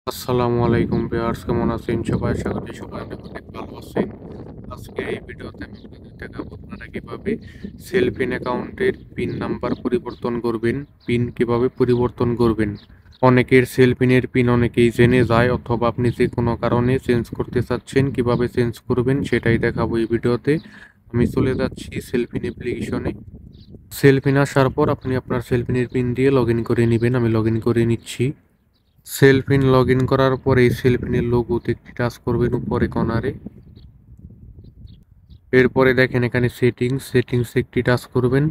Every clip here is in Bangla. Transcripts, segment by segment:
আসসালামু আলাইকুম ভিউয়ার্স, কেমন আছেন সবাই? আশা করি সবাই অনেক অনেক ভালো আছেন। আজকে এই ভিডিওতে আমি আপনাদের দেখাবো আপনারা কিভাবে সেলফিন অ্যাকাউন্টের পিন নাম্বার পরিবর্তন করবেন, পিন কিভাবে পরিবর্তন করবেন। অনেকের সেলফিনের পিন অনেকেই জেনে যায়, অথবা আপনি যে কোনো কারণে চেঞ্জ করতে চাচ্ছেন, কিভাবে চেঞ্জ করবেন সেটাই দেখাবো এই ভিডিওতে। আমি চলে যাচ্ছি সেলফিন অ্যাপ্লিকেশনে। সেলফিন আসার পর আপনি আপনার সেলফিনের পিন দিয়ে লগ ইন করে নেবেন। আমি লগ ইন করে নিচ্ছি। সেলফিন লগ ইন করার পরে সেলফিনের লোগোতে একটি টাচ করবেন উপরে কর্নারে। এরপরে দেখেন এখানে সেটিংসে একটি টাচ করবেন।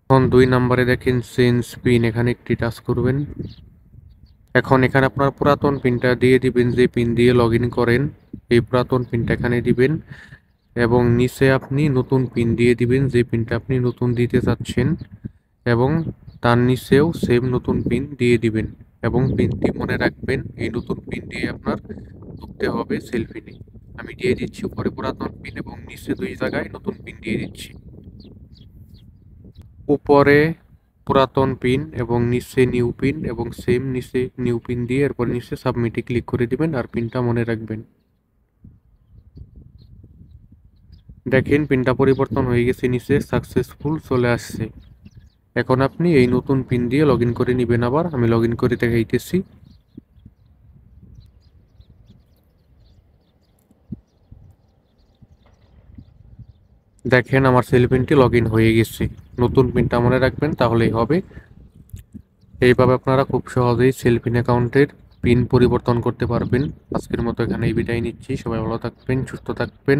এখন 2 নম্বরে দেখেন চেঞ্জ পিন, এখানে একটি টাচ করবেন। এখন এখানে আপনার পুরাতন পিনটা দিয়ে দিবেন, যে পিন দিয়ে লগ ইন করেন এই পুরাতন পিনটা এখানে দিবেন, এবং নিচে আপনি নতুন পিন দিয়ে দিবেন, যে পিনটা আপনি নতুন দিতে চাচ্ছেন, এবং তার নিচেও সেম নতুন পিন দিয়ে দিবেন। এবং পিনটি মনে রাখবেন, এই নতুন পিন দিয়ে আপনার ঢুকতে হবে সেলফিনে। আমি দিয়ে দিচ্ছি উপরে পুরাতন পিন এবং নিচে 2 জায়গায় নতুন পিন দিয়ে দিচ্ছি। উপরে পুরাতন পিন এবং নিচে নিউ পিন, এবং সেম নিচে নিউ পিন দিয়ে এরপর নিচে সাবমিটে ক্লিক করে দিবেন আর পিনটা মনে রাখবেন। দেখেন পিনটা পরিবর্তন হয়ে গেছে, নিচে সাকসেসফুল চলে আসছে। এখন আপনি এই নতুন পিন দিয়ে লগ ইন করে নেবেন। আবার আমি লগ ইন করে দেখাইতেছি। দেখেন আমার সেল পিনটি লগ ইন হয়ে গেছে। নতুন পিনটা মনে রাখবেন, তাহলেই হবে। এইভাবে আপনারা খুব সহজেই সেলফিন অ্যাকাউন্টের পিন পরিবর্তন করতে পারবেন। আজকের মতো এখানেই বিদায় নিচ্ছি। সবাই ভালো থাকবেন, সুস্থ থাকবেন।